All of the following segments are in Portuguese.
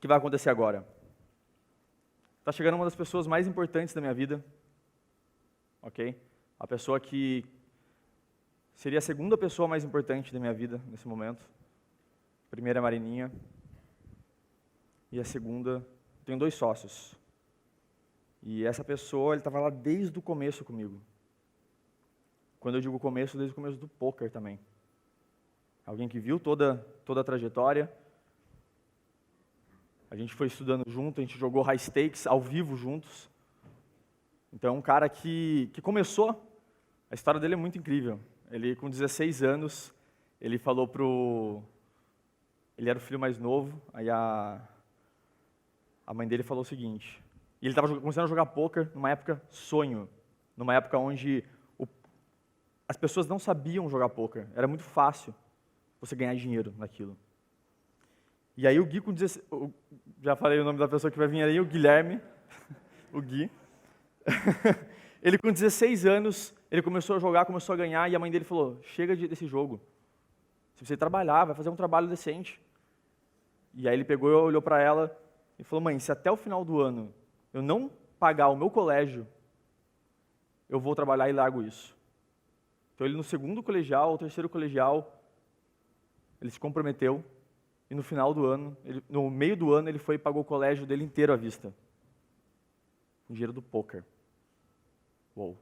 que vai acontecer agora? Está chegando uma das pessoas mais importantes da minha vida, ok? A pessoa que seria a segunda pessoa mais importante da minha vida nesse momento. A primeira é a Marininha. E a segunda, tenho 2 sócios. E essa pessoa, ele estava lá desde o começo comigo. Quando eu digo começo, desde o começo do poker também. Alguém que viu toda a trajetória. A gente foi estudando junto, a gente jogou high stakes ao vivo juntos. Então, um cara que começou, a história dele é muito incrível. Ele, com 16 anos, ele falou ele era o filho mais novo, aí a mãe dele falou o seguinte, e ele estava começando a jogar poker numa época sonho, numa época onde as pessoas não sabiam jogar poker, era muito fácil você ganhar dinheiro naquilo. E aí o Gui, com 16, já falei o nome da pessoa que vai vir aí, o Guilherme, o Gui, ele com 16 anos, ele começou a jogar, começou a ganhar, e a mãe dele falou, chega desse jogo, se você trabalhar, vai fazer um trabalho decente. E aí ele pegou e olhou para ela e falou, mãe, se até o final do ano eu não pagar o meu colégio, eu vou trabalhar e largo isso. Então ele no segundo colegial, ou terceiro colegial, ele se comprometeu, e no final do ano, no meio do ano, ele foi e pagou o colégio dele inteiro à vista. Com dinheiro do poker. Uou.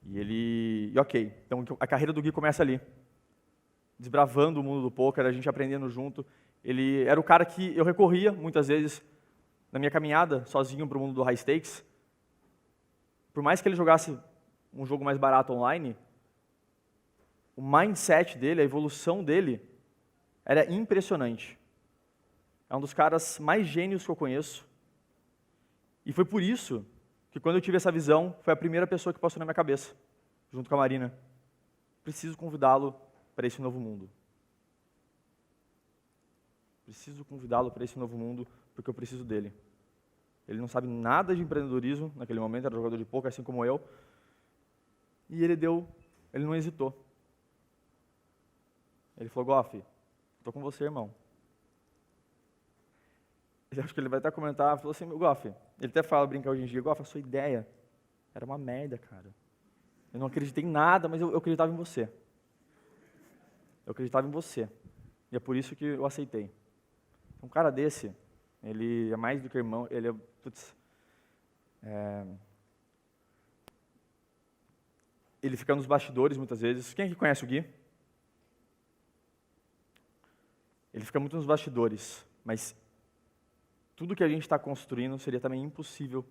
E ok, então a carreira do Gui começa ali. Desbravando o mundo do poker, a gente aprendendo junto. Ele era o cara que eu recorria, muitas vezes, na minha caminhada, sozinho para o mundo do high stakes. Por mais que ele jogasse um jogo mais barato online, o mindset dele, a evolução dele, era impressionante. É um dos caras mais gênios que eu conheço. E foi por isso que, quando eu tive essa visão, foi a primeira pessoa que passou na minha cabeça, junto com a Marina. Preciso convidá-lo para esse novo mundo. Preciso convidá-lo para esse novo mundo, porque eu preciso dele. Ele não sabe nada de empreendedorismo, naquele momento, era jogador de poker, assim como eu. E ele não hesitou. Ele falou, Goff, estou com você, irmão. Eu acho que ele vai até comentar, falou assim, Goff, ele até fala, brincar hoje em dia, Goff, a sua ideia era uma merda, cara. Eu não acreditei em nada, mas eu acreditava em você. Eu acreditava em você. E é por isso que eu aceitei. Um cara desse, ele é mais do que irmão, ele é... ele fica nos bastidores muitas vezes. Quem aqui conhece o Gui? Ele fica muito nos bastidores, mas tudo que a gente está construindo seria também impossível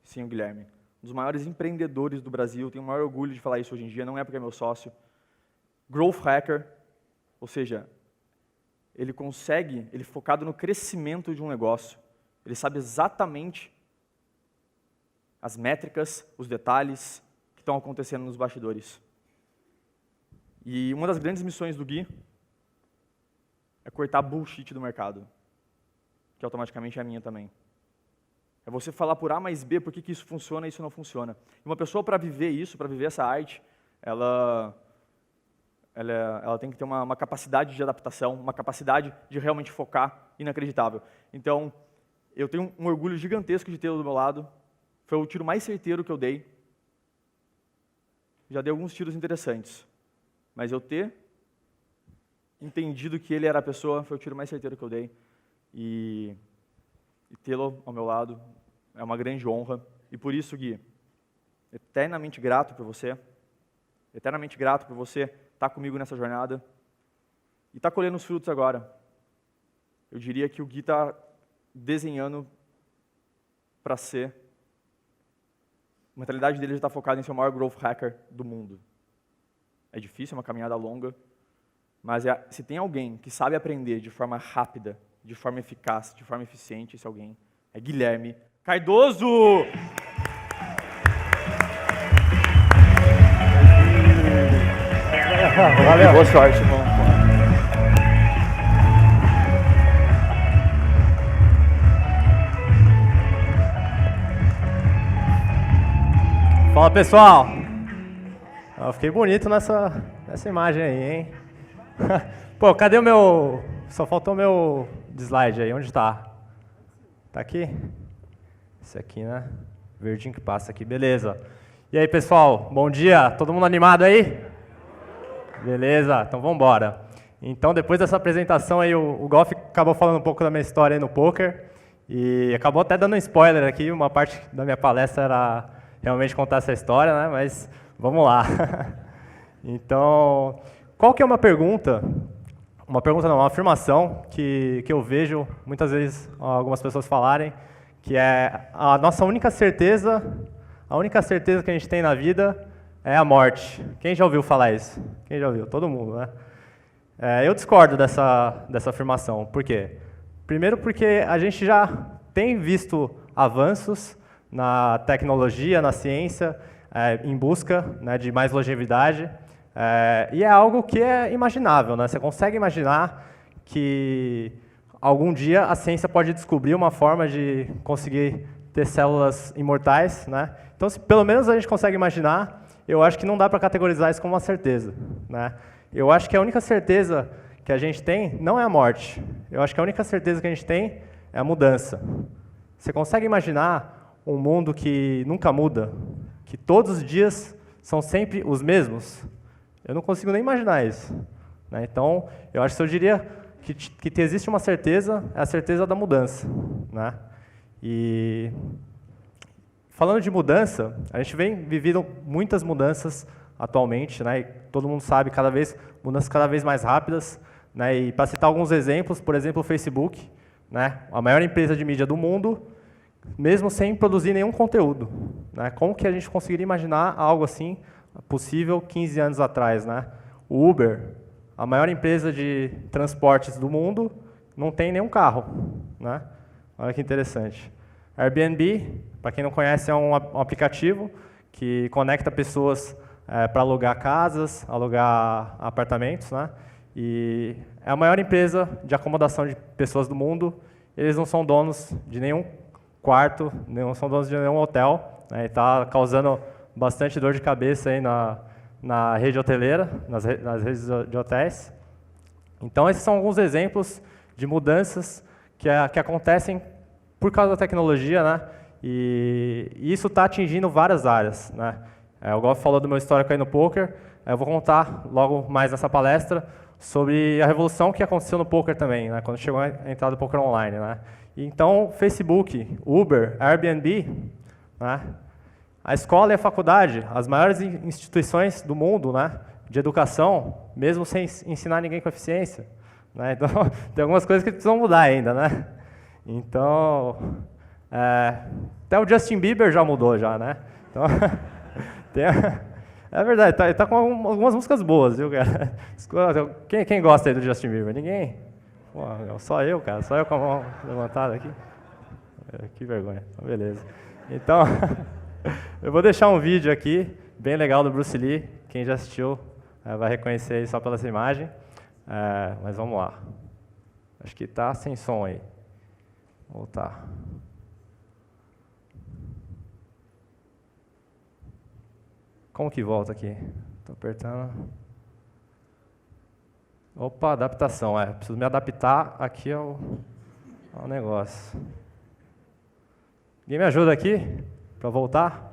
sem o Guilherme. Um dos maiores empreendedores do Brasil, tenho o maior orgulho de falar isso hoje em dia, não é porque é meu sócio. Growth Hacker, ou seja, ele focado no crescimento de um negócio, ele sabe exatamente as métricas, os detalhes que estão acontecendo nos bastidores. E uma das grandes missões do Gui é cortar bullshit do mercado, que automaticamente é a minha também. É você falar por A mais B por que isso funciona e isso não funciona. E uma pessoa, para viver isso, para viver essa arte, ela tem que ter uma capacidade de adaptação, uma capacidade de realmente focar inacreditável. Então, eu tenho um orgulho gigantesco de tê-lo do meu lado. Foi o tiro mais certeiro que eu dei. Já dei alguns tiros interessantes. Mas eu ter entendido que ele era a pessoa foi o tiro mais certeiro que eu dei. E tê-lo ao meu lado é uma grande honra. E por isso, Gui, eternamente grato por você. Eternamente grato por você estar comigo nessa jornada. E está colhendo os frutos agora. Eu diria que o Gui está desenhando para ser... A mentalidade dele já está focada em ser o maior growth hacker do mundo. É difícil, é uma caminhada longa. Mas se tem alguém que sabe aprender de forma rápida, de forma eficaz, de forma eficiente, esse alguém é Guilherme Cardoso! Valeu. Boa sorte, irmão. Fala, pessoal. Eu fiquei bonito nessa imagem aí, hein? Pô, cadê o meu... Só faltou o meu slide aí, onde está? Tá aqui? Esse aqui, né? Verdinho que passa aqui, beleza. E aí, pessoal, bom dia. Todo mundo animado aí? Beleza, então vamos embora. Então, depois dessa apresentação aí, o Golf acabou falando um pouco da minha história aí no poker e acabou até dando um spoiler aqui. Uma parte da minha palestra era realmente contar essa história, né? Mas vamos lá. Então, qual que é uma pergunta não, uma afirmação que eu vejo muitas vezes algumas pessoas falarem, que é a nossa única certeza que a gente tem na vida é a morte. Quem já ouviu falar isso? Quem já ouviu? Todo mundo, né? Eu discordo dessa afirmação. Por quê? Primeiro porque a gente já tem visto avanços na tecnologia, na ciência, em busca, né, de mais longevidade. E é algo que é imaginável, né? Você consegue imaginar que algum dia a ciência pode descobrir uma forma de conseguir ter células imortais, né? Então, se pelo menos a gente consegue imaginar, eu acho que não dá para categorizar isso como uma certeza, né? Eu acho que a única certeza que a gente tem não é a morte. Eu acho que a única certeza que a gente tem é a mudança. Você consegue imaginar um mundo que nunca muda? Que todos os dias são sempre os mesmos? Eu não consigo nem imaginar isso, né? Então, eu acho que eu diria que existe uma certeza, é a certeza da mudança, né? E falando de mudança, a gente vem vivendo muitas mudanças atualmente, né? E todo mundo sabe, mudanças cada vez mais rápidas, né? E para citar alguns exemplos, por exemplo, o Facebook, né? A maior empresa de mídia do mundo, mesmo sem produzir nenhum conteúdo, né? Como que a gente conseguiria imaginar algo assim possível 15 anos atrás, né? O Uber, a maior empresa de transportes do mundo, não tem nenhum carro, né? Olha que interessante. Airbnb, para quem não conhece, é um aplicativo que conecta pessoas para alugar casas, alugar apartamentos, né? E é a maior empresa de acomodação de pessoas do mundo. Eles não são donos de nenhum quarto, não são donos de nenhum hotel, né? E está causando bastante dor de cabeça aí na rede hoteleira, nas redes de hotéis. Então, esses são alguns exemplos de mudanças que acontecem por causa da tecnologia, né? E isso está atingindo várias áreas, né? O Golf falou do meu histórico aí no poker, eu vou contar logo mais nessa palestra sobre a revolução que aconteceu no poker também, né? Quando chegou a entrada do poker online, né? Então, Facebook, Uber, Airbnb, né? A escola e a faculdade, as maiores instituições do mundo, né, de educação, mesmo sem ensinar ninguém com eficiência, né? Então, tem algumas coisas que precisam mudar ainda, né? Então, até o Justin Bieber já mudou, já, né? Então, é verdade, tá com algumas músicas boas, viu, cara? Quem gosta aí do Justin Bieber? Ninguém? Pô, só eu, cara, só eu com a mão levantada aqui. Que vergonha, beleza. Então... Eu vou deixar um vídeo aqui, bem legal do Bruce Lee. Quem já assistiu vai reconhecer ele só pela essa imagem. Mas vamos lá. Acho que está sem som aí. Vou voltar. Como que volta aqui? Estou apertando. Opa, adaptação. Preciso me adaptar aqui ao negócio. Alguém me ajuda aqui? Para voltar?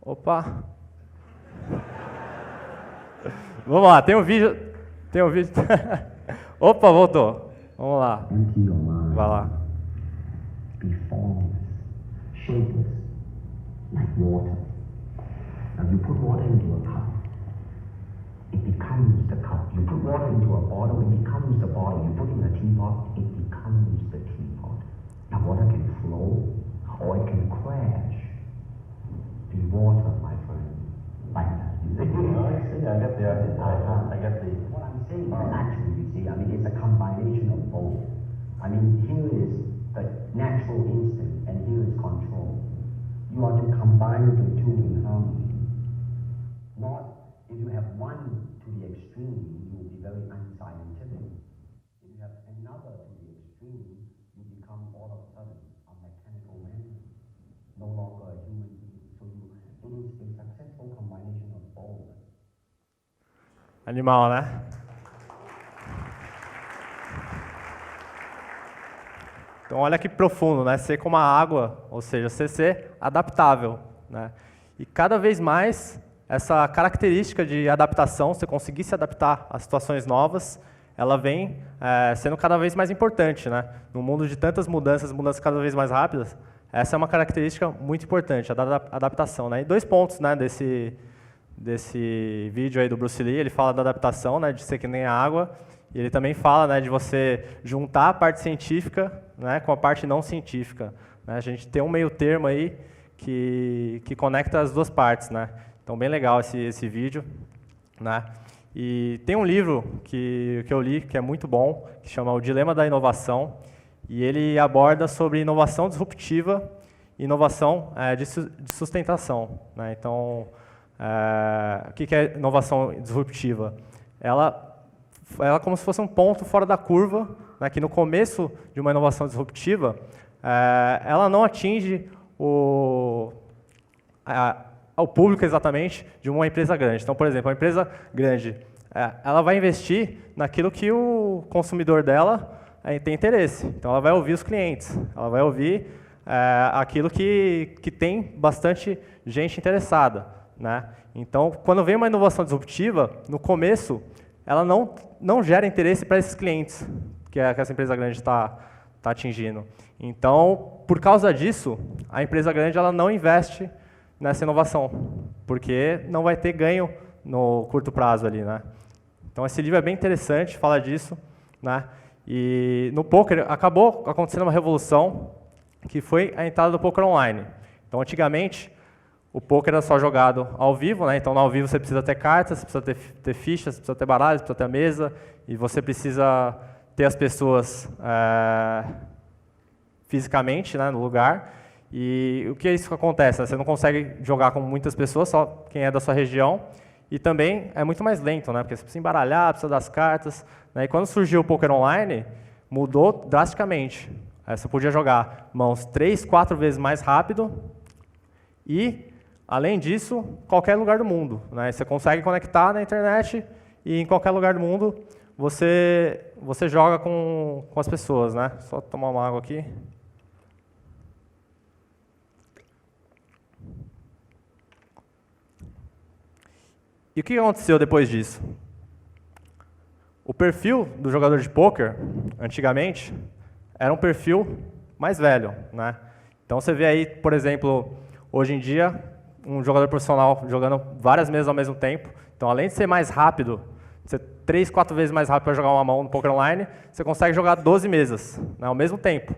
Opa! Vamos lá, tem um vídeo. Opa, voltou. Vamos lá. Vai lá. Be formless, shapeless, like water. Now you put water into a cup, it becomes the cup. You put water into a bottle, it becomes the bottle. You put in a teapot, it becomes the teapot. Now water can flow, or it can crash in water, my friend. Like that. I get the. What I'm saying is actually, you see, I mean, it's a combination of both. I mean, here is the natural instinct, and here is control. You are to combine the two in harmony. Not if you have one to the extreme, you will be very unscientific. If you have another to the extreme, you become all of a sudden a mechanical man, no longer a human being. So it is a successful combination of both. Animal, né? Então, olha que profundo, né? Ser como a água, ou seja, você ser adaptável, né? E cada vez mais, essa característica de adaptação, você conseguir se adaptar a situações novas, ela vem sendo cada vez mais importante, né? No mundo de tantas mudanças cada vez mais rápidas, essa é uma característica muito importante, a da adaptação, né? E 2 pontos, né, desse vídeo aí do Bruce Lee, ele fala da adaptação, né, de ser que nem a água, e ele também fala, né, de você juntar a parte científica, né, com a parte não científica, né? A gente tem um meio termo aí que conecta as 2 partes, né? Então, bem legal esse vídeo, né? E tem um livro que eu li, que é muito bom, que chama O Dilema da Inovação, e ele aborda sobre inovação disruptiva e inovação de sustentação, né? Então, o que é inovação disruptiva? Ela é como se fosse um ponto fora da curva, né, que no começo de uma inovação disruptiva, ela não atinge o público exatamente de uma empresa grande. Então, por exemplo, uma empresa grande, ela vai investir naquilo que o consumidor dela tem interesse. Então, ela vai ouvir os clientes, ela vai ouvir aquilo que tem bastante gente interessada, né? Então, quando vem uma inovação disruptiva, no começo, ela não gera interesse para esses clientes que essa empresa grande está atingindo. Então, por causa disso, a empresa grande ela não investe nessa inovação, porque não vai ter ganho no curto prazo ali, né? Então, esse livro é bem interessante, fala disso, né? E no poker acabou acontecendo uma revolução, que foi a entrada do poker online. Então, antigamente, o poker era só jogado ao vivo, né? Então, no ao vivo você precisa ter cartas, você precisa ter fichas, você precisa ter baralhos, você precisa ter a mesa, e você precisa ter as pessoas fisicamente, né, no lugar. E o que é isso que acontece? Você não consegue jogar com muitas pessoas, só quem é da sua região, e também é muito mais lento, né? Porque você precisa embaralhar, precisa das cartas, né? E quando surgiu o poker online, mudou drasticamente. Você podia jogar mãos 3, 4 vezes mais rápido e, além disso, qualquer lugar do mundo, né? Você consegue conectar na internet e em qualquer lugar do mundo você joga com as pessoas, né? Só tomar uma água aqui. E o que aconteceu depois disso? O perfil do jogador de pôquer, antigamente, era um perfil mais velho, né? Então você vê aí, por exemplo, hoje em dia, um jogador profissional jogando várias mesas ao mesmo tempo. Então, além de ser mais rápido, ser 3, 4 vezes mais rápido para jogar uma mão no poker online, você consegue jogar 12 mesas, né, ao mesmo tempo.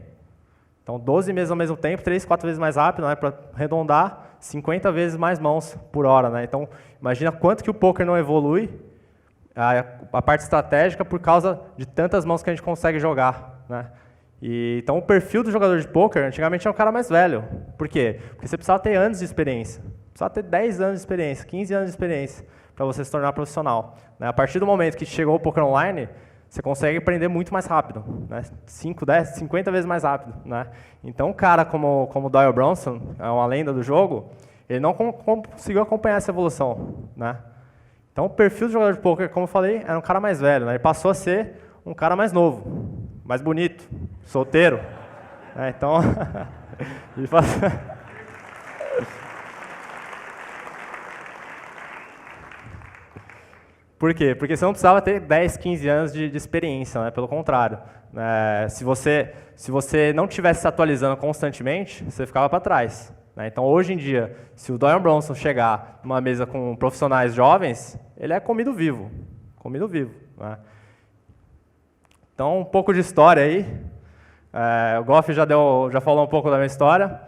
Então, 12 mesas ao mesmo tempo, 3, 4 vezes mais rápido, né, para arredondar, 50 vezes mais mãos por hora, né? Então, imagina quanto que o poker não evolui, a parte estratégica, por causa de tantas mãos que a gente consegue jogar, né? Então, o perfil do jogador de poker, antigamente, era um cara mais velho. Por quê? Porque você precisava ter anos de experiência. Precisava ter 10 anos de experiência, 15 anos de experiência, para você se tornar profissional, né? A partir do momento que chegou o poker online, você consegue aprender muito mais rápido, né? 5, 10, 50 vezes mais rápido, né? Então, um cara como o Doyle Brunson, é uma lenda do jogo, ele não conseguiu acompanhar essa evolução, né? Então, o perfil do jogador de poker, como eu falei, era um cara mais velho, né? Ele passou a ser um cara mais novo, mais bonito, solteiro, né? Então, ele passou... Por quê? Porque você não precisava ter 10, 15 anos de experiência, né? Pelo contrário. Se você não estivesse se atualizando constantemente, você ficava para trás, né? Então, hoje em dia, se o Doyle Brunson chegar numa mesa com profissionais jovens, ele é comido vivo, né? Então, um pouco de história aí. O Goff já falou um pouco da minha história.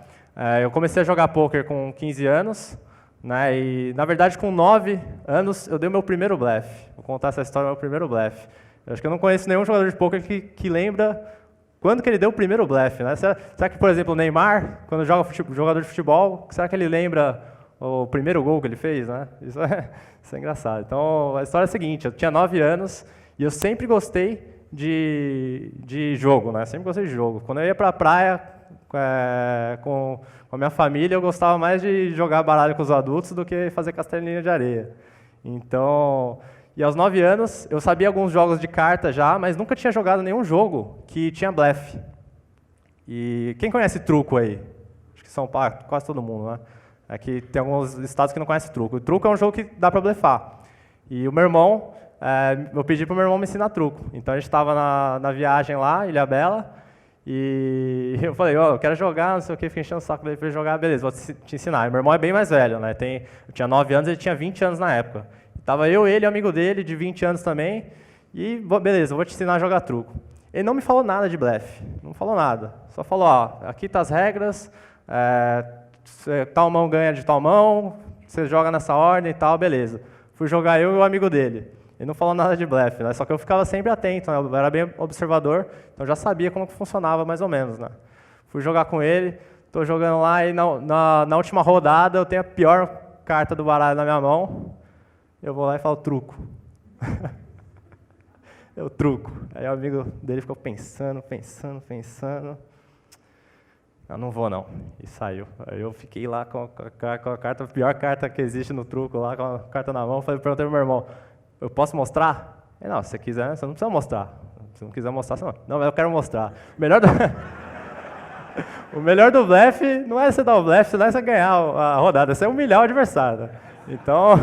Eu comecei a jogar poker com 15 anos. Né, e, na verdade, com 9 anos, eu dei o meu primeiro blefe. Vou contar essa história do meu primeiro blefe. Eu acho que eu não conheço nenhum jogador de poker que lembra quando que ele deu o primeiro blefe. Né? Será que, por exemplo, o Neymar, quando joga jogador de futebol, será que ele lembra o primeiro gol que ele fez? Né? Isso é engraçado. Então, a história é a seguinte, eu tinha 9 anos e eu sempre gostei de jogo. Né? Sempre gostei de jogo. Quando eu ia para a praia com a minha família, eu gostava mais de jogar baralho com os adultos do que fazer castelinho de areia. Então, e aos 9 anos, eu sabia alguns jogos de carta já, mas nunca tinha jogado nenhum jogo que tinha blefe. E quem conhece truco aí? Acho que São Paulo, quase todo mundo, né? Aqui tem alguns estados que não conhecem truco. O truco é um jogo que dá para blefar. E o meu irmão, eu pedi para o meu irmão me ensinar truco. Então a gente estava na viagem lá, Ilhabela, e eu falei, eu quero jogar, não sei o que, fiquei enchendo o saco dele para ele jogar, beleza, vou te ensinar. E meu irmão é bem mais velho, né? Eu tinha 9 anos, ele tinha 20 anos na época. Tava eu, ele, amigo dele, de 20 anos também, e beleza, vou te ensinar a jogar truco. Ele não me falou nada de blefe, não falou nada. Só falou, aqui tá as regras, tal mão ganha de tal mão, você joga nessa ordem e tal, beleza. Fui jogar eu e o amigo dele. Ele não falou nada de blefe, né? Só que eu ficava sempre atento, né? Eu era bem observador, então já sabia como que funcionava mais ou menos, né? Fui jogar com ele, estou jogando lá e na última rodada eu tenho a pior carta do baralho na minha mão. Eu vou lá e falo truco. Eu truco. Aí o amigo dele ficou pensando. Eu não vou não. E saiu. Aí eu fiquei lá com a carta, a pior carta que existe no truco, lá com a carta na mão. Perguntei pro meu irmão, eu posso mostrar? Ele, não, se você quiser, você não precisa mostrar. Se não quiser mostrar, você não. Não, mas eu quero mostrar. O melhor do blefe não é você dar o blefe, não é você ganhar a rodada, é você humilhar o adversário. Então,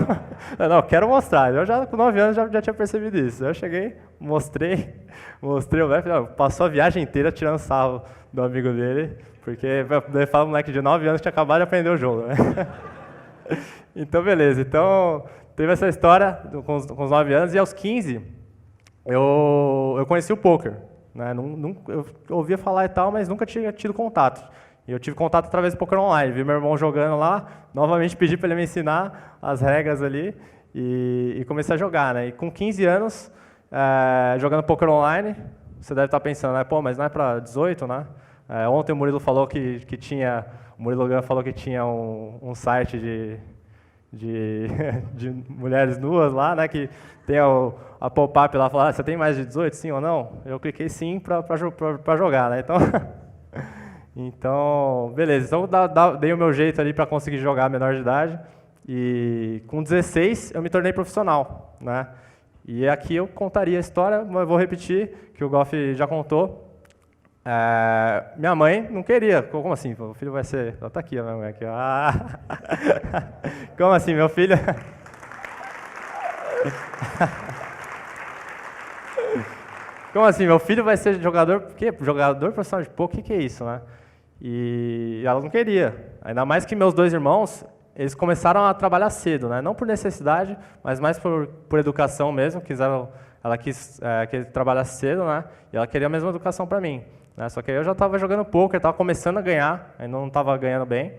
não, eu quero mostrar. Eu já com 9 anos já tinha percebido isso. Eu cheguei, mostrei o blefe, passou a viagem inteira tirando sarro do amigo dele, porque ele fala, o moleque de 9 anos tinha acabado de aprender o jogo, né? Então, beleza. Então, teve essa história com os 9 anos, e aos 15, eu conheci o poker. Né? Eu ouvia falar e tal, mas nunca tinha tido contato. E eu tive contato através do poker online. Vi meu irmão jogando lá, novamente pedi para ele me ensinar as regras ali, e comecei a jogar. Né? E com 15 anos, jogando poker online, você deve estar pensando, né? Pô, mas não é para 18, né? Ontem o Murilo falou que tinha, o Murilo Gun falou que tinha um site de mulheres nuas lá, né, que tem a pop-up lá, fala, você tem mais de 18, sim ou não? Eu cliquei sim para jogar, né, então, beleza, então dei o meu jeito ali para conseguir jogar menor de idade, e com 16 eu me tornei profissional, né, e aqui eu contaria a história, mas vou repetir, que o Goff já contou. Minha mãe não queria. Como assim? O filho vai ser... Tá aqui a minha mãe. Aqui, Como assim, meu filho... Como assim, meu filho vai ser jogador... Jogador profissional de poker? O que é isso, né? E ela não queria. Ainda mais que meus 2 irmãos, eles começaram a trabalhar cedo, né? Não por necessidade, mas mais por educação mesmo. Ela quis que ele trabalhasse cedo, né? E ela queria a mesma educação para mim. Né? Só que aí eu já estava jogando poker, estava começando a ganhar, ainda não estava ganhando bem.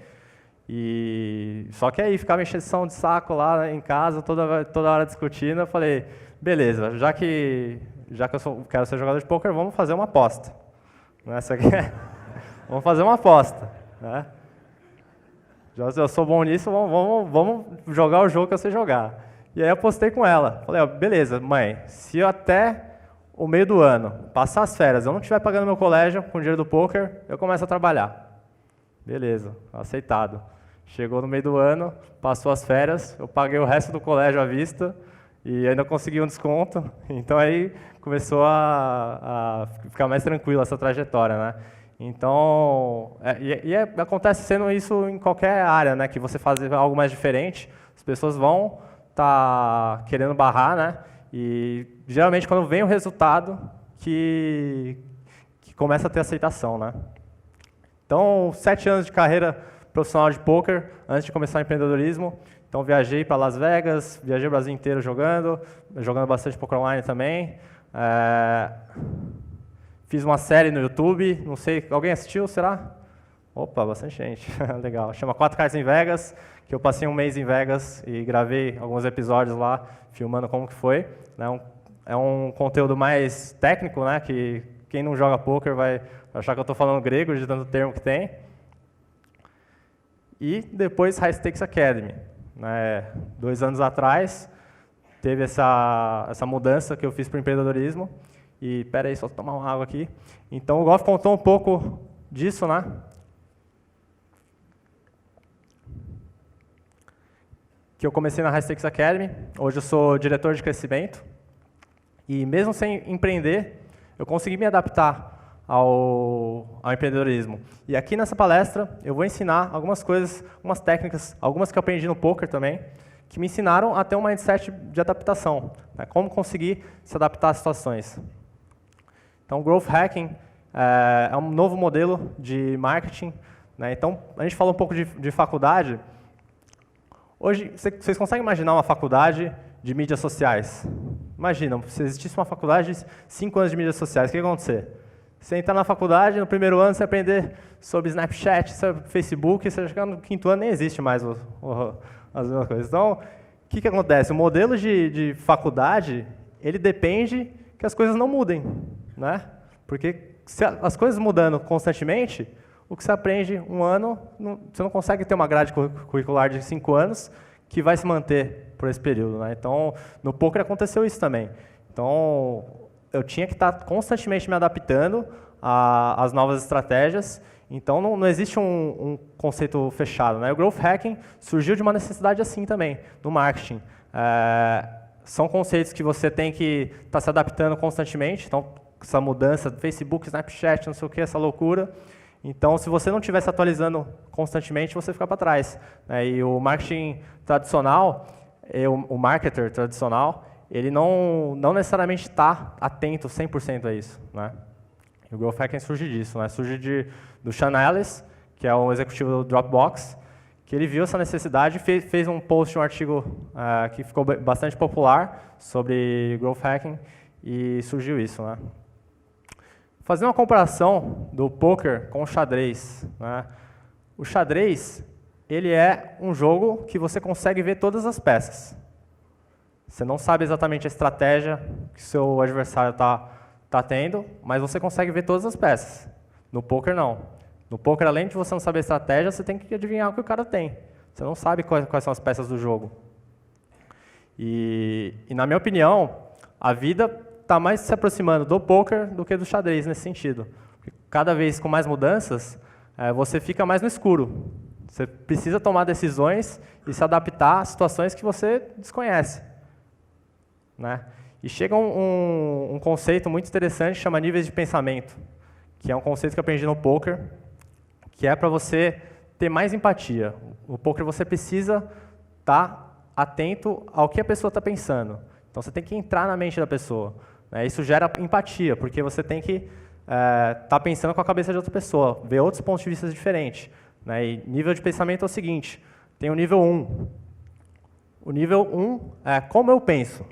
Só que aí ficava encheção de saco lá em casa, toda hora discutindo. Eu falei, beleza, já que eu quero ser jogador de poker, vamos fazer uma aposta. Né? Vamos fazer uma aposta. Né? Eu sou bom nisso, vamos jogar o jogo que eu sei jogar. E aí eu apostei com ela. Falei, beleza, mãe, se eu até o meio do ano, passar as férias, eu não estiver pagando meu colégio com o dinheiro do poker, eu começo a trabalhar. Beleza, aceitado. Chegou no meio do ano, passou as férias, eu paguei o resto do colégio à vista e ainda consegui um desconto. Então aí começou a ficar mais tranquila essa trajetória, né? Então, acontece sendo isso em qualquer área, né? Que você faz algo mais diferente, as pessoas vão estar querendo barrar, né? E geralmente quando vem o resultado que começa a ter aceitação, né? Então, 7 anos de carreira profissional de poker antes de começar o empreendedorismo. Então viajei para Las Vegas, viajei o Brasil inteiro jogando bastante poker online também. Fiz uma série no YouTube, não sei, alguém assistiu, será? Opa, bastante gente, legal. Chama 4 Cartas em Vegas, que eu passei um mês em Vegas e gravei alguns episódios lá, filmando como que foi. É um conteúdo mais técnico, né, que quem não joga poker vai achar que eu estou falando grego, de tanto termo que tem. E depois High Stakes Academy. 2 anos atrás, teve essa mudança que eu fiz para o empreendedorismo. E, peraí, só tomar uma água aqui. Então, o Goff contou um pouco disso, né? Que eu comecei na High Stakes Academy. Hoje eu sou diretor de crescimento. E mesmo sem empreender, eu consegui me adaptar ao empreendedorismo. E aqui nessa palestra eu vou ensinar algumas coisas, algumas técnicas, algumas que eu aprendi no poker também, que me ensinaram a ter um mindset de adaptação, né? Como conseguir se adaptar às situações. Então, Growth Hacking é um novo modelo de marketing, né? Então, a gente falou um pouco de faculdade. Hoje, vocês conseguem imaginar uma faculdade de mídias sociais? Imagina, se existisse uma faculdade de 5 anos de mídias sociais, o que ia acontecer? Você entrar na faculdade, no primeiro ano você aprender sobre Snapchat, sobre Facebook, você chegar no 5º ano nem existe mais as mesmas coisas. Então, o que acontece? O modelo de faculdade, ele depende que as coisas não mudem, né? Porque se as coisas mudando constantemente, o que você aprende um ano, você não consegue ter uma grade curricular de 5 anos que vai se manter por esse período, né? Então, no poker aconteceu isso também. Então, eu tinha que estar constantemente me adaptando às novas estratégias. Então, não existe um conceito fechado, né? O Growth Hacking surgiu de uma necessidade assim também, no marketing. São conceitos que você tem que estar se adaptando constantemente. Então, essa mudança do Facebook, Snapchat, não sei o que, essa loucura. Então, se você não estiver se atualizando constantemente, você fica para trás, né? E o marketing tradicional, o marketer tradicional, ele não necessariamente está atento 100% a isso, né? E o Growth Hacking surge disso, né? Surge do Sean Ellis, que é um executivo do Dropbox, que ele viu essa necessidade e fez um post, um artigo que ficou bastante popular sobre Growth Hacking e surgiu isso, né? Fazer uma comparação do poker com o xadrez, né? O xadrez, ele é um jogo que você consegue ver todas as peças. Você não sabe exatamente a estratégia que seu adversário está tendo, mas você consegue ver todas as peças. No poker, não. No poker, além de você não saber a estratégia, você tem que adivinhar o que o cara tem. Você não sabe quais são as peças do jogo. E na minha opinião, a vida está mais se aproximando do poker do que do xadrez nesse sentido. Porque cada vez com mais mudanças, você fica mais no escuro. Você precisa tomar decisões e se adaptar a situações que você desconhece, né? E chega um conceito muito interessante que chama níveis de pensamento, que é um conceito que eu aprendi no poker, que é para você ter mais empatia. No poker você precisa estar atento ao que a pessoa está pensando. Então você tem que entrar na mente da pessoa, né? Isso gera empatia, porque você tem que estar pensando com a cabeça de outra pessoa, ver outros pontos de vista diferentes, né? E nível de pensamento é o seguinte, tem o nível 1. O nível 1 é como eu penso.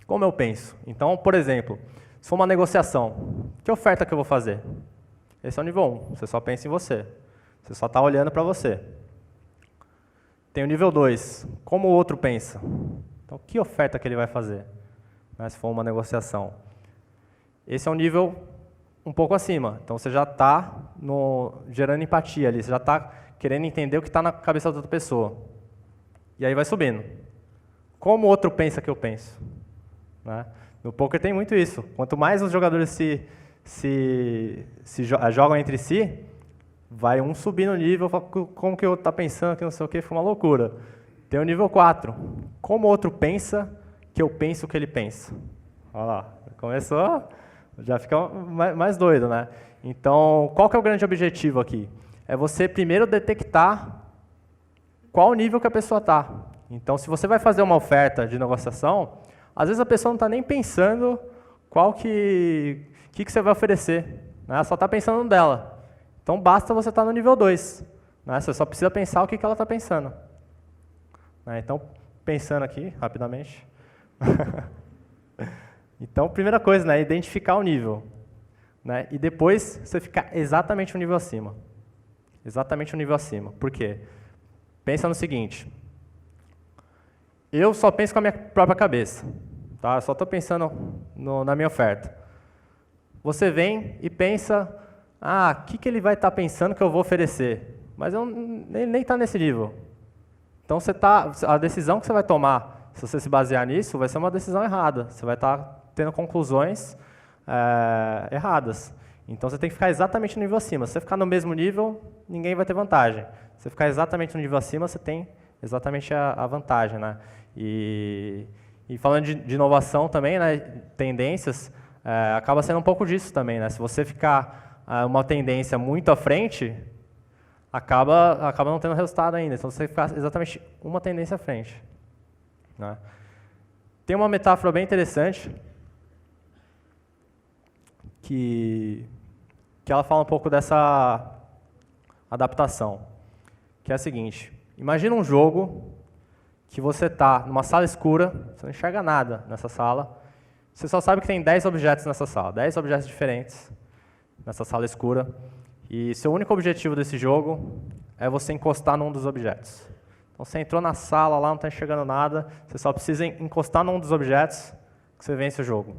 Como eu penso. Então, por exemplo, se for uma negociação, que oferta que eu vou fazer? Esse é o nível 1, você só pensa em você. Você só está olhando para você. Tem o nível 2, como o outro pensa. Então, que oferta que ele vai fazer, né, se for uma negociação? Esse é um nível um pouco acima. Então, você já está gerando empatia ali, você já está querendo entender o que está na cabeça da outra pessoa. E aí vai subindo. Como o outro pensa que eu penso? Né? No poker tem muito isso. Quanto mais os jogadores se jogam entre si, vai um subir no nível, como que o outro está pensando, que não sei o que, fica uma loucura. Tem o nível 4. Como o outro pensa, que eu penso que ele pensa. Olha lá, começou, já fica mais doido, né? Então, qual que é o grande objetivo aqui? É você primeiro detectar qual nível que a pessoa está. Então, se você vai fazer uma oferta de negociação, às vezes a pessoa não está nem pensando qual que você vai oferecer, né? Ela só está pensando no dela. Então, basta você estar no nível 2. Né? Você só precisa pensar o que ela está pensando. Né? Então, pensando aqui, rapidamente. Então, primeira coisa, né, identificar o nível. Né? E depois, você ficar exatamente um nível acima. Exatamente um nível acima. Por quê? Pensa no seguinte. Eu só penso com a minha própria cabeça. Tá? Eu só estou pensando na minha oferta. Você vem e pensa, o que ele vai estar pensando que eu vou oferecer? Mas ele nem está nesse nível. Então, a decisão que você vai tomar, se você se basear nisso, vai ser uma decisão errada. Você vai estar tendo conclusões erradas. Então, você tem que ficar exatamente no nível acima. Se você ficar no mesmo nível, ninguém vai ter vantagem. Se você ficar exatamente no nível acima, você tem exatamente a vantagem, né? E falando de inovação também, né, tendências, acaba sendo um pouco disso também, né? Se você ficar uma tendência muito à frente, acaba não tendo resultado ainda. Então, você ficar exatamente uma tendência à frente, né? Tem uma metáfora bem interessante que ela fala um pouco dessa adaptação, que é a seguinte: imagina um jogo que você está numa sala escura, você não enxerga nada nessa sala, você só sabe que tem 10 objetos nessa sala, 10 objetos diferentes nessa sala escura, e seu único objetivo desse jogo é você encostar num dos objetos. Então você entrou na sala lá, não está enxergando nada, você só precisa encostar num dos objetos que você vence o jogo.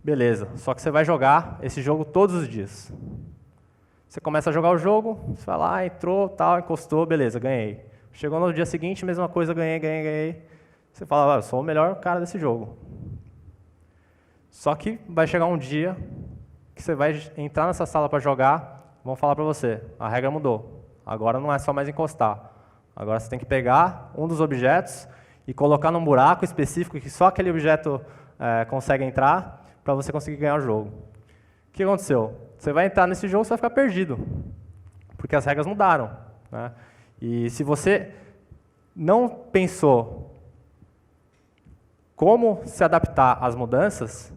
Beleza, só que você vai jogar esse jogo todos os dias. Você começa a jogar o jogo, você vai lá, entrou, tal, encostou, beleza, ganhei. Chegou no dia seguinte, mesma coisa, ganhei. Você fala, eu sou o melhor cara desse jogo. Só que vai chegar um dia que você vai entrar nessa sala para jogar, vão falar para você, a regra mudou. Agora não é só mais encostar. Agora você tem que pegar um dos objetos e colocar num buraco específico que só aquele objeto consegue entrar para você conseguir ganhar o jogo. O que aconteceu? Você vai entrar nesse jogo, você vai ficar perdido, porque as regras mudaram, né? E se você não pensou como se adaptar às mudanças,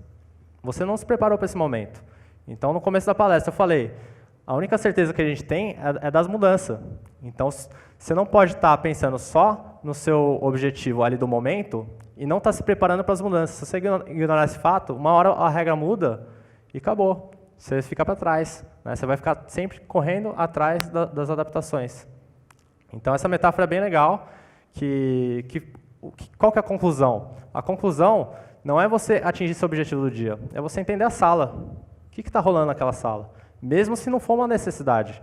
você não se preparou para esse momento. Então, no começo da palestra, eu falei, a única certeza que a gente tem é das mudanças. Então, você não pode estar pensando só no seu objetivo ali do momento e não estar se preparando para as mudanças. Se você ignorar esse fato, uma hora a regra muda e acabou. Você fica para trás, né? Você vai ficar sempre correndo atrás das adaptações. Então, essa metáfora é bem legal. Qual que é a conclusão? A conclusão não é você atingir seu objetivo do dia, é você entender a sala. O que está rolando naquela sala? Mesmo se não for uma necessidade.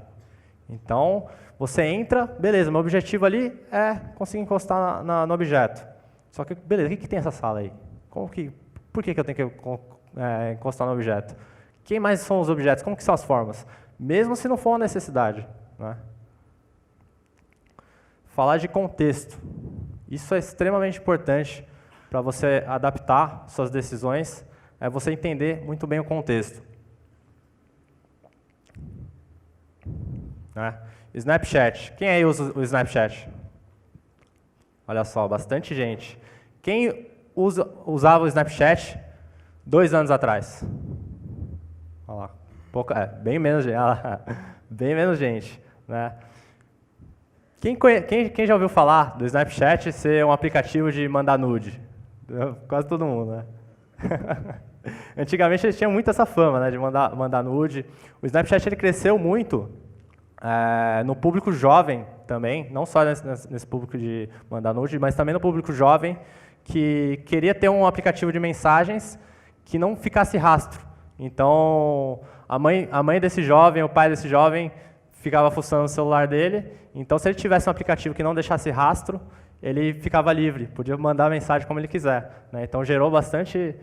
Então, você entra, beleza, meu objetivo ali é conseguir encostar no objeto. Só que, beleza, o que tem essa sala aí? Por que eu tenho que encostar no objeto? Quem mais são os objetos? Como que são as formas? Mesmo se não for uma necessidade, né? Falar de contexto. Isso é extremamente importante para você adaptar suas decisões, é você entender muito bem o contexto. Né? Snapchat. Quem aí usa o Snapchat? Olha só, bastante gente. Quem usava o Snapchat 2 anos atrás? Olha lá, bem menos gente. Bem menos gente, né? Quem já ouviu falar do Snapchat ser um aplicativo de mandar nude? Quase todo mundo, né? Antigamente eles tinham muito essa fama, né, de mandar nude. O Snapchat ele cresceu muito no público jovem também, não só nesse público de mandar nude, mas também no público jovem que queria ter um aplicativo de mensagens que não ficasse rastro. Então, a mãe desse jovem, o pai desse jovem, ficava fuçando no celular dele. Então, se ele tivesse um aplicativo que não deixasse rastro, ele ficava livre, podia mandar mensagem como ele quiser, né? Então, gerou bastante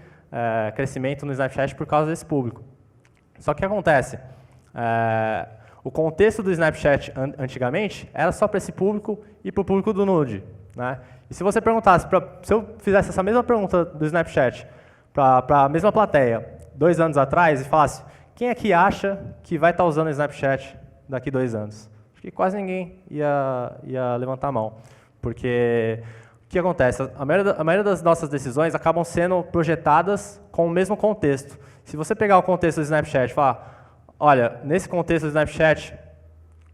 crescimento no Snapchat por causa desse público. Só que o que acontece? O contexto do Snapchat antigamente era só para esse público e para o público do nude, né? E se você perguntasse, se eu fizesse essa mesma pergunta do Snapchat para a mesma plateia 2 anos atrás e falasse, quem aqui acha que vai estar usando o Snapchat daqui 2 anos? Acho que quase ninguém ia levantar a mão. Porque o que acontece? A maioria das nossas decisões acabam sendo projetadas com o mesmo contexto. Se você pegar o contexto do Snapchat e falar, olha, nesse contexto do Snapchat,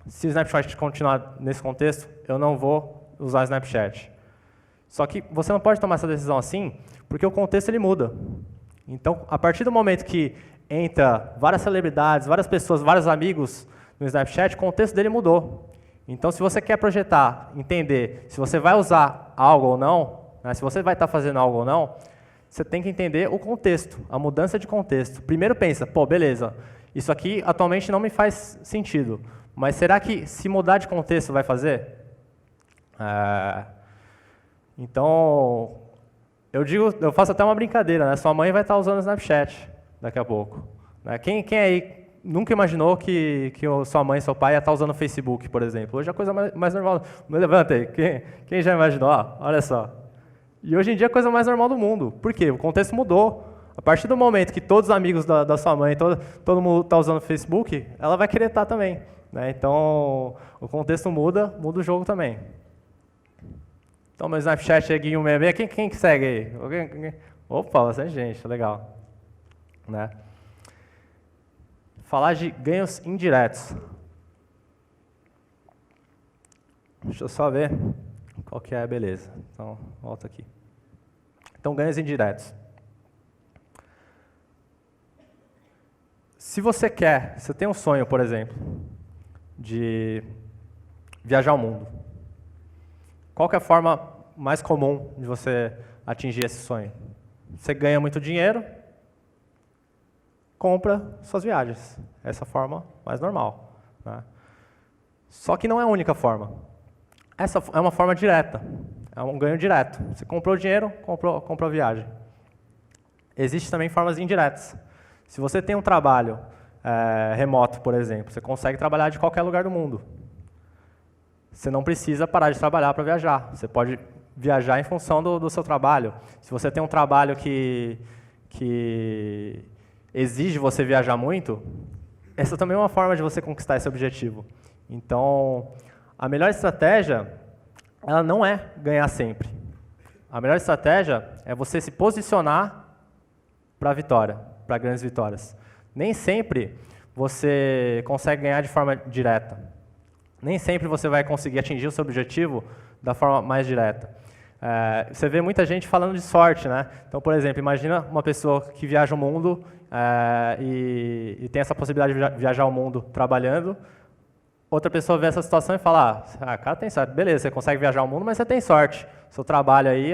se o Snapchat continuar nesse contexto, eu não vou usar o Snapchat. Só que você não pode tomar essa decisão assim, porque o contexto ele muda. Então, a partir do momento que entra várias celebridades, várias pessoas, vários amigos no Snapchat, o contexto dele mudou. Então, se você quer projetar, entender se você vai usar algo ou não, né, se você vai estar fazendo algo ou não, você tem que entender o contexto, a mudança de contexto. Primeiro pensa, pô, beleza, isso aqui atualmente não me faz sentido, mas será que se mudar de contexto vai fazer? Então, eu faço até uma brincadeira, né? Sua mãe vai estar usando o Snapchat daqui a pouco. Né? Quem aí nunca imaginou que sua mãe e seu pai ia estar usando o Facebook, por exemplo? Hoje é a coisa mais normal. Me levanta aí. Quem já imaginou? Olha só. E hoje em dia é a coisa mais normal do mundo. Por quê? O contexto mudou. A partir do momento que todos os amigos da sua mãe, todo mundo está usando o Facebook, ela vai querer estar também. Né? Então, o contexto muda o jogo também. Então, meu Snapchat é Guinho66. Quem que segue aí? Opa, bastante gente, legal. Né? Falar de ganhos indiretos. Deixa eu só ver qual que é a beleza. Então, volta aqui. Então, ganhos indiretos. Se você tem um sonho, por exemplo, de viajar o mundo, qual que é a forma mais comum de você atingir esse sonho? Você ganha muito dinheiro, compra suas viagens. Essa é a forma mais normal. Né? Só que não é a única forma. Essa é uma forma direta, é um ganho direto. Você comprou dinheiro, comprou a viagem. Existem também formas indiretas. Se você tem um trabalho remoto, por exemplo, você consegue trabalhar de qualquer lugar do mundo. Você não precisa parar de trabalhar para viajar. Você pode viajar em função do seu trabalho. Se você tem um trabalho que exige você viajar muito, essa também é uma forma de você conquistar esse objetivo. Então, a melhor estratégia, ela não é ganhar sempre. A melhor estratégia é você se posicionar para a vitória, para grandes vitórias. Nem sempre você consegue ganhar de forma direta. Nem sempre você vai conseguir atingir o seu objetivo da forma mais direta. Você vê muita gente falando de sorte, né? Então, por exemplo, imagina uma pessoa que viaja o mundo e tem essa possibilidade de viajar o mundo trabalhando. Outra pessoa vê essa situação e fala, cara, tem sorte. Beleza, você consegue viajar o mundo, mas você tem sorte. Seu trabalho aí,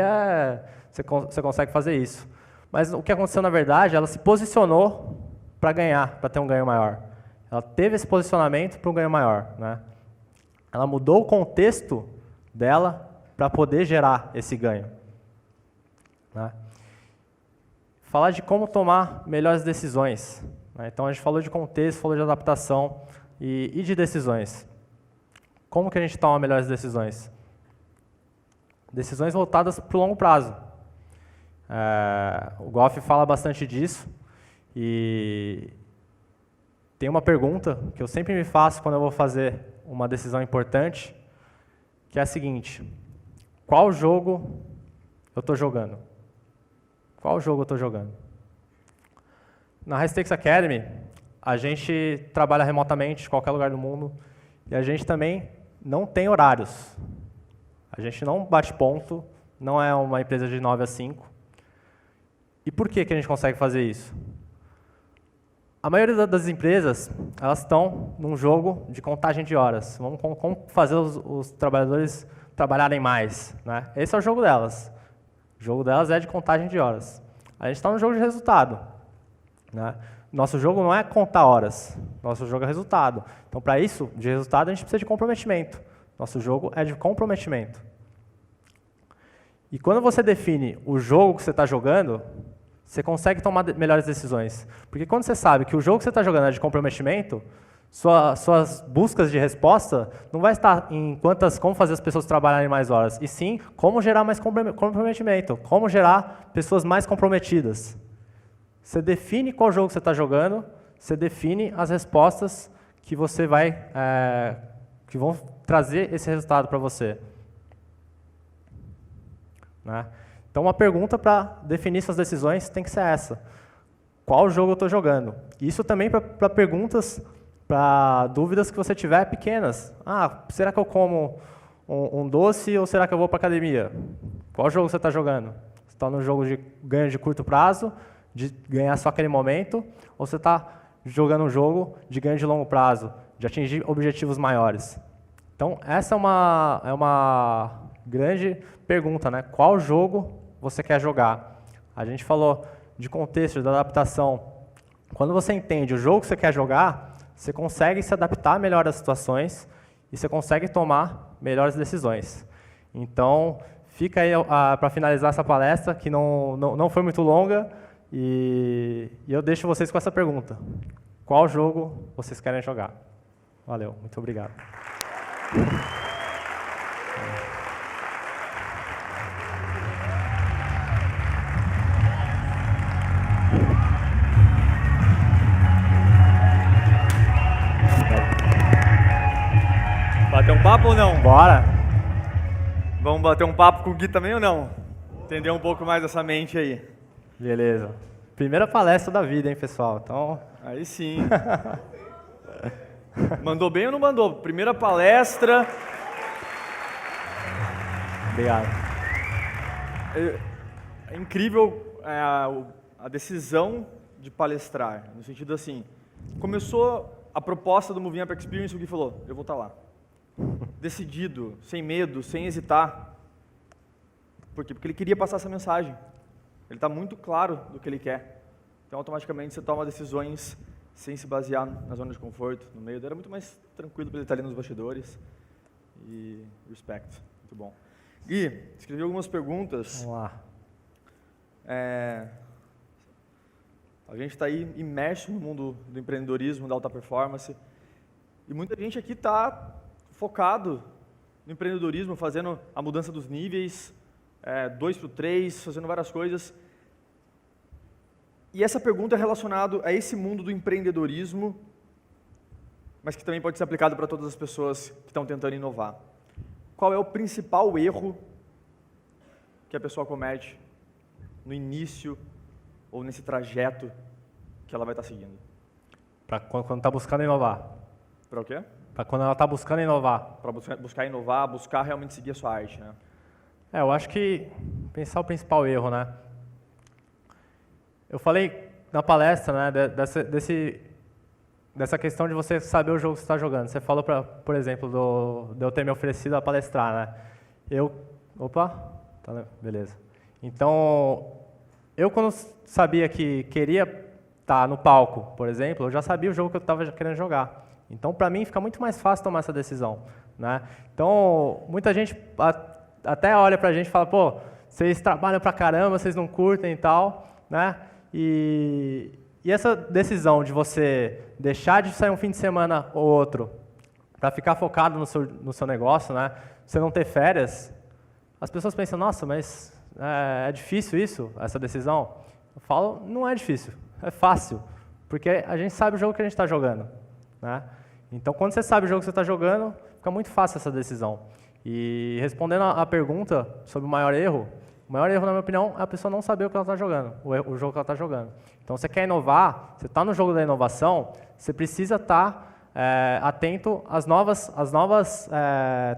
você consegue fazer isso. Mas o que aconteceu, na verdade, ela se posicionou para ganhar, para ter um ganho maior. Ela teve esse posicionamento para um ganho maior. Né? Ela mudou o contexto dela para poder gerar esse ganho. Né? Falar de como tomar melhores decisões. Né? Então, a gente falou de contexto, falou de adaptação e de decisões. Como que a gente toma melhores decisões? Decisões voltadas para o longo prazo. O Goff fala bastante disso e tem uma pergunta que eu sempre me faço quando eu vou fazer uma decisão importante, que é a seguinte: qual jogo eu estou jogando? Qual jogo eu estou jogando? Na High Stakes Academy, a gente trabalha remotamente de qualquer lugar do mundo e a gente também não tem horários. A gente não bate ponto, não é uma empresa de 9 a 5. E por que a gente consegue fazer isso? A maioria das empresas, elas estão num jogo de contagem de horas. Como fazer os trabalhadores trabalharem mais. Né? Esse é o jogo delas. O jogo delas é de contagem de horas. A gente está no jogo de resultado. Né? Nosso jogo não é contar horas. Nosso jogo é resultado. Então, para isso, de resultado, a gente precisa de comprometimento. Nosso jogo é de comprometimento. E quando você define o jogo que você está jogando, você consegue tomar melhores decisões. Porque quando você sabe que o jogo que você está jogando é de comprometimento, suas buscas de resposta não vai estar em como fazer as pessoas trabalharem mais horas, e sim como gerar mais comprometimento, como gerar pessoas mais comprometidas. Você define qual jogo você está jogando, você define as respostas que você que vão trazer esse resultado para você. Né? Então, uma pergunta para definir suas decisões tem que ser essa: qual jogo eu estou jogando? Isso também para perguntas, para dúvidas que você tiver pequenas. Será que eu como um doce ou será que eu vou para a academia? Qual jogo você está jogando? Você está no jogo de ganho de curto prazo, de ganhar só aquele momento, ou você está jogando um jogo de ganho de longo prazo, de atingir objetivos maiores? Então, essa é uma grande pergunta, né? Qual jogo você quer jogar? A gente falou de contexto, de adaptação. Quando você entende o jogo que você quer jogar, você consegue se adaptar melhor às situações e você consegue tomar melhores decisões. Então, fica aí para finalizar essa palestra, que não foi muito longa, e eu deixo vocês com essa pergunta: qual jogo vocês querem jogar? Valeu, muito obrigado. papo ou não? Bora! Vamos bater um papo com o Gui também ou não? Entender um pouco mais dessa mente aí. Beleza. Primeira palestra da vida, hein, pessoal? Então... Aí sim. Mandou bem ou não mandou? Primeira palestra. Obrigado. É incrível a decisão de palestrar, no sentido assim, começou a proposta do Moving Up Experience, o Gui falou, eu vou estar lá. Decidido, sem medo, sem hesitar. Por quê? Porque ele queria passar essa mensagem. Ele está muito claro do que ele quer. Então, automaticamente, você toma decisões sem se basear na zona de conforto, no medo. Era muito mais tranquilo para ele estar ali nos bastidores. E respect. Muito bom. Gui, escrevi algumas perguntas. Vamos lá. A gente está aí imerso no mundo do empreendedorismo, da alta performance. E muita gente aqui está focado no empreendedorismo, fazendo a mudança dos níveis, 2 para o 3, fazendo várias coisas. E essa pergunta é relacionada a esse mundo do empreendedorismo, mas que também pode ser aplicado para todas as pessoas que estão tentando inovar. Qual é o principal erro que a pessoa comete no início ou nesse trajeto que ela vai estar seguindo? Para quando está buscando inovar. Para o quê? Para quando ela está buscando inovar. Para buscar inovar, buscar realmente seguir a sua arte, né? Eu acho que pensar o principal erro, né? Eu falei na palestra, né, dessa questão de você saber o jogo que você está jogando. Você falou, por exemplo, de eu ter me oferecido a palestrar, né? Opa, tá, né? Beleza. Então, eu quando sabia que queria estar no palco, por exemplo, eu já sabia o jogo que eu estava querendo jogar. Então, para mim, fica muito mais fácil tomar essa decisão, né? Então, muita gente até olha pra gente e fala, pô, vocês trabalham pra caramba, vocês não curtem e tal, né? E essa decisão de você deixar de sair um fim de semana ou outro para ficar focado no seu negócio, né? Você não ter férias, as pessoas pensam, nossa, mas é difícil isso, essa decisão? Eu falo, não é difícil, é fácil, porque a gente sabe o jogo que a gente está jogando, né? Então, quando você sabe o jogo que você está jogando, fica muito fácil essa decisão. E respondendo a pergunta sobre o maior erro, na minha opinião, é a pessoa não saber o que ela está jogando, o jogo que ela está jogando. Então, você quer inovar, você está no jogo da inovação, você precisa estar atento às novas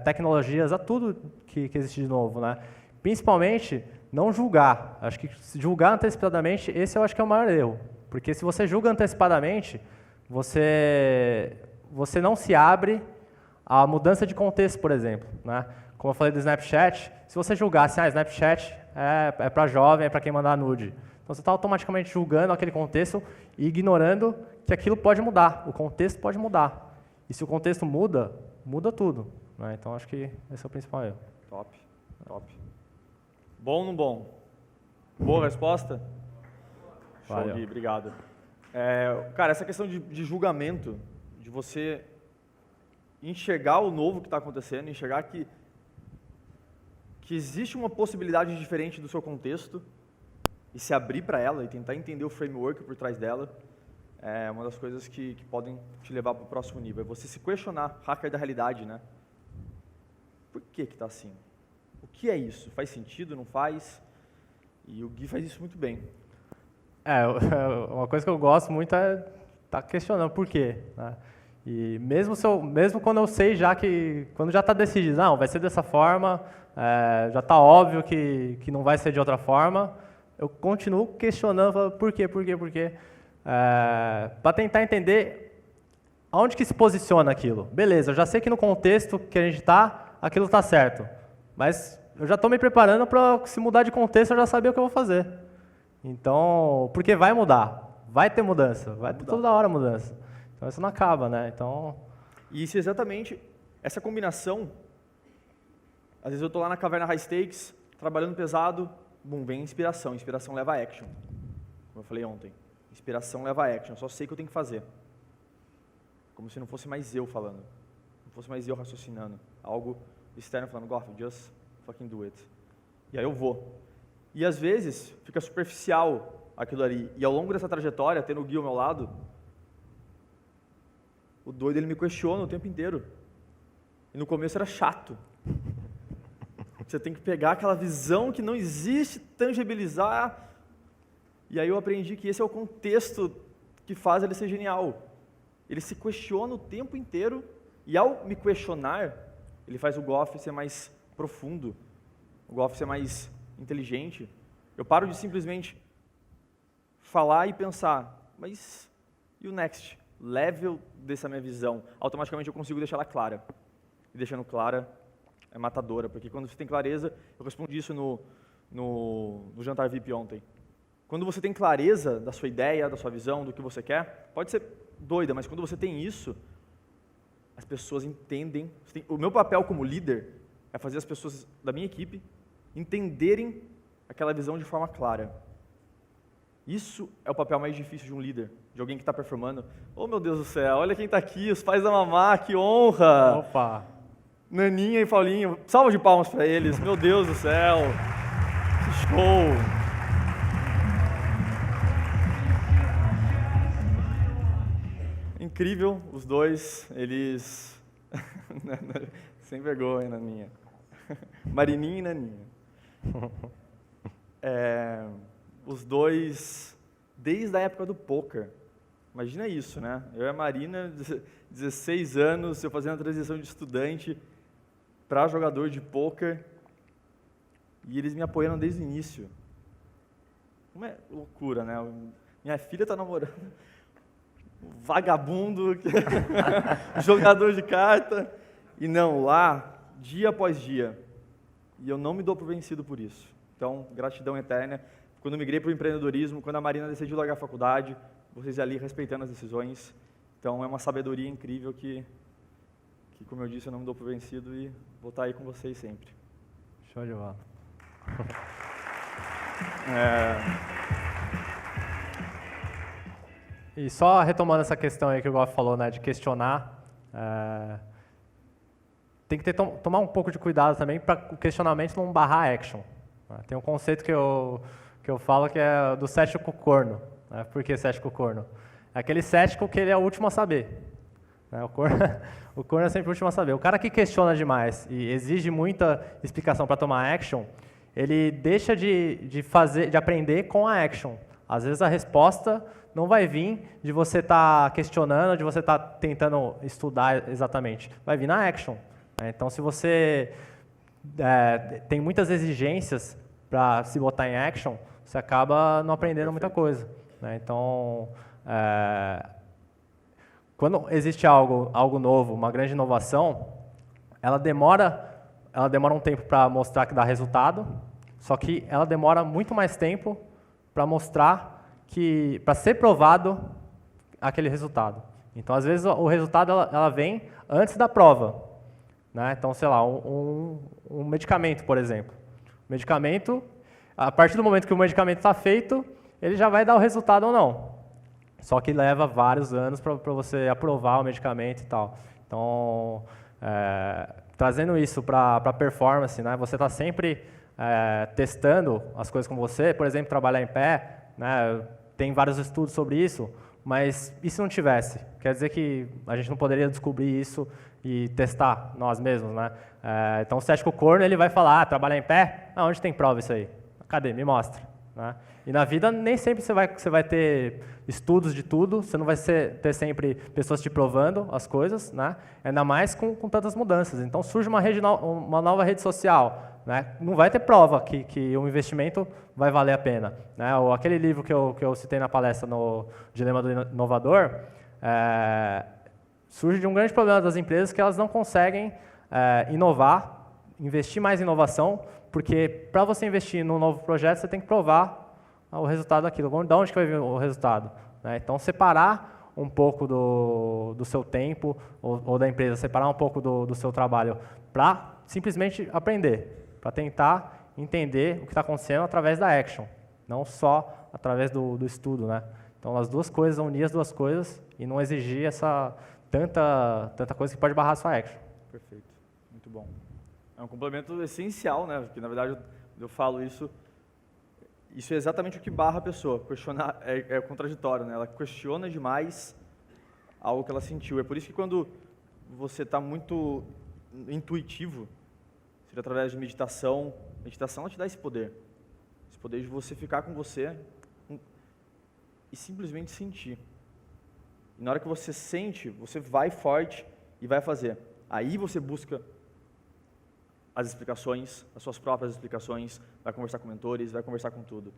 tecnologias, a tudo que existe de novo, né? Principalmente, não julgar. Acho que se julgar antecipadamente, esse eu acho que é o maior erro. Porque se você julga antecipadamente, você não se abre à mudança de contexto, por exemplo, né? Como eu falei do Snapchat, se você julgasse, Snapchat é para jovem, é para quem mandar nude. Então você está automaticamente julgando aquele contexto e ignorando que aquilo pode mudar, o contexto pode mudar. E se o contexto muda, muda tudo, né? Então acho que esse é o principal erro. Top, top. Bom ou não bom? Boa resposta? Show, Gui, obrigado. Cara, essa questão de julgamento, de você enxergar o novo que está acontecendo, enxergar que existe uma possibilidade diferente do seu contexto e se abrir para ela e tentar entender o framework por trás dela, é uma das coisas que podem te levar para o próximo nível. É você se questionar, hacker da realidade, né? Por que está assim? O que é isso? Faz sentido? Não faz? E o Gui faz isso muito bem. Uma coisa que eu gosto muito é estar questionando por quê, né? E mesmo quando eu sei quando já está decidido, não, vai ser dessa forma, já está óbvio que não vai ser de outra forma, eu continuo questionando, por quê, para tentar entender aonde que se posiciona aquilo. Beleza, eu já sei que no contexto que a gente está, aquilo está certo, mas eu já estou me preparando para, se mudar de contexto, eu já saber o que eu vou fazer. Então, porque vai mudar, vai ter mudança, vai ter toda hora mudança. Então isso não acaba, né? Então... E isso exatamente, essa combinação, às vezes eu estou lá na caverna High Stakes, trabalhando pesado, vem inspiração, inspiração leva a action. Como eu falei ontem, inspiração leva a action, eu só sei o que eu tenho que fazer. Como se não fosse mais eu falando, não fosse mais eu raciocinando, algo externo falando, Goff, just fucking do it. E aí eu vou. E às vezes fica superficial aquilo ali, e ao longo dessa trajetória, tendo o Gui ao meu lado, o doido, ele me questiona o tempo inteiro. E no começo era chato. Você tem que pegar aquela visão que não existe, tangibilizar. E aí eu aprendi que esse é o contexto que faz ele ser genial. Ele se questiona o tempo inteiro e ao me questionar, ele faz o Goff ser mais profundo, o Goff ser mais inteligente. Eu paro de simplesmente falar e pensar, mas e o next level dessa minha visão? Automaticamente eu consigo deixar ela clara. E deixando clara é matadora, porque quando você tem clareza, eu respondi isso no jantar VIP ontem. Quando você tem clareza da sua ideia, da sua visão, do que você quer, pode ser doida, mas quando você tem isso, as pessoas entendem. O meu papel como líder é fazer as pessoas da minha equipe entenderem aquela visão de forma clara. Isso é o papel mais difícil de um líder, de alguém que está performando. Oh, meu Deus do céu, olha quem está aqui, os pais da Mamá, que honra! Opa! Naninha e Paulinho, salva de palmas para eles, meu Deus do céu, que show! Incrível, os dois, eles... Sem vergonha, Naninha. Marininha e Naninha. Os dois, desde a época do poker. Imagina isso, né? Eu e a Marina, 16 anos, eu fazendo a transição de estudante para jogador de poker, e eles me apoiando desde o início. Como é loucura, né? Minha filha está namorando um vagabundo, jogador de carta, e não, lá, dia após dia. E eu não me dou por vencido por isso. Então, gratidão eterna. Quando eu migrei para o empreendedorismo, quando a Marina decidiu largar a faculdade, vocês ali respeitando as decisões. Então, é uma sabedoria incrível que, como eu disse, eu não me dou por vencido e vou estar aí com vocês sempre. Show de bola. E só retomando essa questão aí que o Goff falou, né, de questionar, tem que tomar um pouco de cuidado também para o questionamento não barrar a action. Tem um conceito que eu falo que é do cético corno. Por que cético corno? É aquele cético que ele é o último a saber. O corno é sempre o último a saber. O cara que questiona demais e exige muita explicação para tomar action, ele deixa de aprender com a action. Às vezes a resposta não vai vir de você estar questionando, de você estar tentando estudar exatamente. Vai vir na action. Então, se você tem muitas exigências para se botar em action, você acaba não aprendendo muita coisa. Então, quando existe algo novo, uma grande inovação, ela demora um tempo para mostrar que dá resultado, só que ela demora muito mais tempo para mostrar para ser provado aquele resultado. Então, às vezes, o resultado ela vem antes da prova. Então, sei lá, um medicamento, por exemplo. Medicamento, a partir do momento que o medicamento está feito, ele já vai dar o resultado ou não. Só que leva vários anos para você aprovar o medicamento e tal. Então, trazendo isso para a performance, você está sempre testando as coisas com você. Por exemplo, trabalhar em pé, tem vários estudos sobre isso, mas e se não tivesse? Quer dizer que a gente não poderia descobrir isso e testar nós mesmos, então o cético corno ele vai falar, trabalhar em pé? Onde tem prova isso aí? Cadê? Me mostra. E na vida nem sempre você vai ter estudos de tudo, você não vai ter sempre pessoas te provando as coisas, ainda mais com tantas mudanças. Então surge uma nova rede social, não vai ter prova que o investimento vai valer a pena. Ou aquele livro que eu citei na palestra no Dilema do Inovador, surge de um grande problema das empresas que elas não conseguem inovar, investir mais em inovação, porque para você investir num novo projeto, você tem que provar o resultado daquilo. De onde que vai vir o resultado? Então, separar um pouco do seu tempo ou da empresa, separar um pouco do seu trabalho para simplesmente aprender, para tentar entender o que está acontecendo através da action, não só através do estudo. Então, as duas coisas, unir as duas coisas e não exigir essa tanta coisa que pode barrar a sua action. Perfeito, muito bom. É um complemento essencial, porque na verdade eu falo isso é exatamente o que barra a pessoa. Questionar é contraditório, ela questiona demais algo que ela sentiu. É por isso que quando você está muito intuitivo, seria através de meditação. A meditação ela te dá esse poder de você ficar com você e simplesmente sentir. E na hora que você sente, você vai forte e vai fazer. Aí você busca as explicações, as suas próprias explicações, vai conversar com mentores, vai conversar com tudo.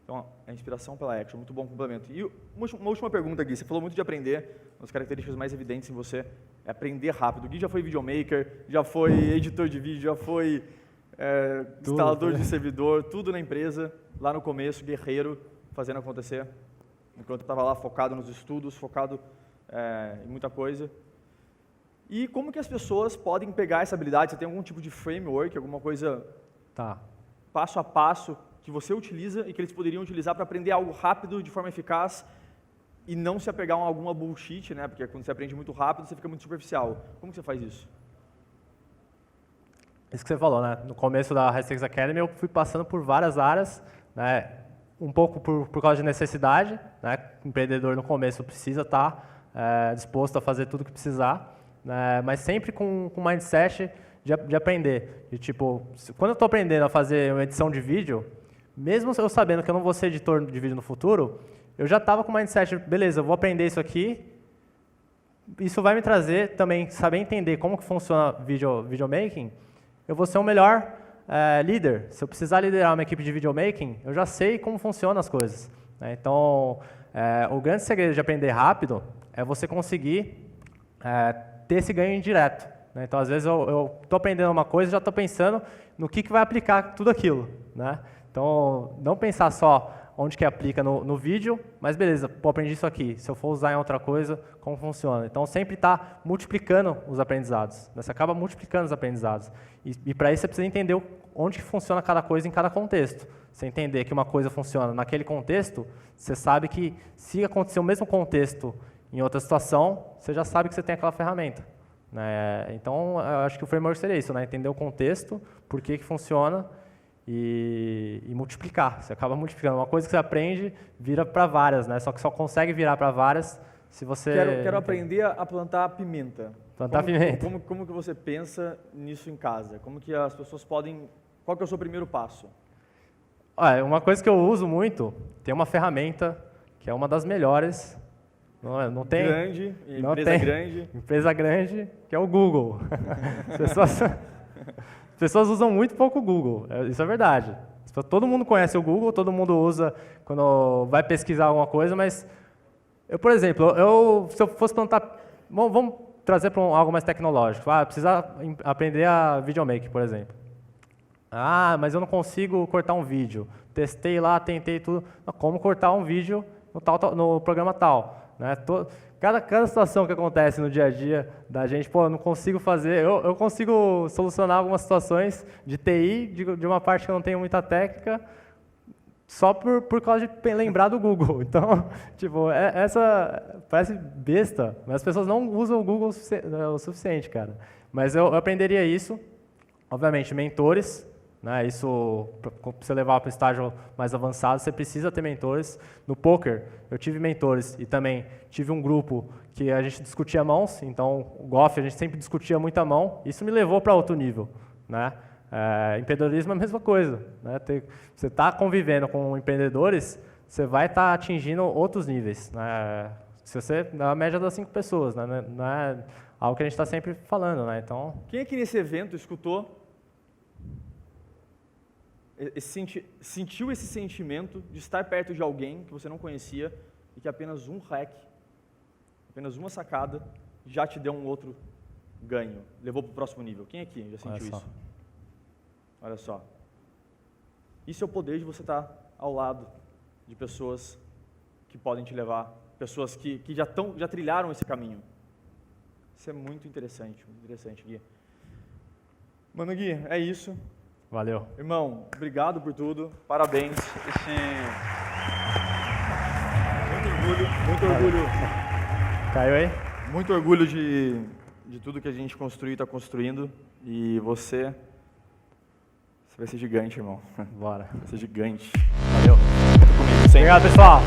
Então, a inspiração pela action, muito bom complemento. E uma última pergunta, Gui, você falou muito de aprender, uma das características mais evidentes em você é aprender rápido. O Gui já foi videomaker, já foi editor de vídeo, já foi instalador de servidor, tudo na empresa, lá no começo, guerreiro, fazendo acontecer. Enquanto eu estava lá focado nos estudos, focado em muita coisa. E como que as pessoas podem pegar essa habilidade? Você tem algum tipo de framework, alguma coisa passo a passo que você utiliza e que eles poderiam utilizar para aprender algo rápido, de forma eficaz e não se apegar a alguma bullshit, né? Porque quando você aprende muito rápido, você fica muito superficial. Como que você faz isso? Isso que você falou, né? No começo da High Stakes Academy, eu fui passando por várias áreas, né? Um pouco por causa de necessidade, né? O empreendedor no começo precisa estar disposto a fazer tudo o que precisar, né? Mas sempre com o mindset de aprender. De, tipo, quando eu estou aprendendo a fazer uma edição de vídeo, mesmo eu sabendo que eu não vou ser editor de vídeo no futuro, eu já estava com o mindset, beleza, eu vou aprender isso aqui, isso vai me trazer também, saber entender como que funciona videomaking, eu vou ser um melhor líder. Se eu precisar liderar uma equipe de videomaking, eu já sei como funcionam as coisas, né? Então, o grande segredo de aprender rápido é você conseguir ter esse ganho indireto, né? Então, às vezes, eu estou aprendendo uma coisa e já estou pensando no que vai aplicar tudo aquilo, né? Então, não pensar só onde que aplica no vídeo, mas beleza, pô, aprendi isso aqui. Se eu for usar em outra coisa, como funciona? Então, sempre está multiplicando os aprendizados, né? Você acaba multiplicando os aprendizados. E para isso, você precisa entender onde que funciona cada coisa em cada contexto. Você entender que uma coisa funciona naquele contexto, você sabe que se acontecer o mesmo contexto em outra situação, você já sabe que você tem aquela ferramenta, né? Então, eu acho que o framework seria isso, né? Entender o contexto, por que funciona, e multiplicar. Você acaba multiplicando. Uma coisa que você aprende vira para várias, né? Só que só consegue virar para várias se você... Quero aprender a plantar pimenta. Plantar pimenta. Como que você pensa nisso em casa? Como que as pessoas podem... Qual que é o seu primeiro passo? Uma coisa que eu uso muito, tem uma ferramenta que é uma das melhores. Não tem... Grande, Empresa grande, que é o Google. As pessoas usam muito pouco o Google, isso é verdade. Todo mundo conhece o Google, todo mundo usa quando vai pesquisar alguma coisa, mas por exemplo, se eu fosse plantar... Vamos trazer para algo mais tecnológico. Precisar aprender a videomaker, por exemplo. Mas eu não consigo cortar um vídeo. Testei lá, tentei tudo. Como cortar um vídeo no programa tal, né? Cada situação que acontece no dia a dia da gente, eu não consigo fazer, eu consigo solucionar algumas situações de TI, de uma parte que eu não tenho muita técnica, só por causa de lembrar do Google. Então, essa parece besta, mas as pessoas não usam o Google o suficiente, cara. Mas eu aprenderia isso, obviamente, mentores, né? Isso, para você levar para o estágio mais avançado, você precisa ter mentores. No poker, eu tive mentores e também tive um grupo que a gente discutia mãos, então o golfe a gente sempre discutia muita mão, isso me levou para outro nível, né? Empreendedorismo é a mesma coisa, né? Você está convivendo com empreendedores, você vai estar atingindo outros níveis, né? Se você, na média das 5 pessoas, né? Não é algo que a gente está sempre falando, né? Então... Quem aqui nesse evento escutou, sentiu esse sentimento de estar perto de alguém que você não conhecia e que apenas um hack, apenas uma sacada, já te deu um outro ganho, levou para o próximo nível? Quem aqui já sentiu isso? Olha só. Isso é o poder de você estar ao lado de pessoas que podem te levar, pessoas que já trilharam esse caminho. Isso é muito interessante, Gui. Mano, Gui, é isso. Valeu. Irmão, obrigado por tudo, parabéns. Muito orgulho. Caiu aí? Muito orgulho de tudo que a gente construiu e está construindo. E você vai ser gigante, irmão. Bora. Vai ser gigante. Valeu. Comigo, sempre. Obrigado, pessoal.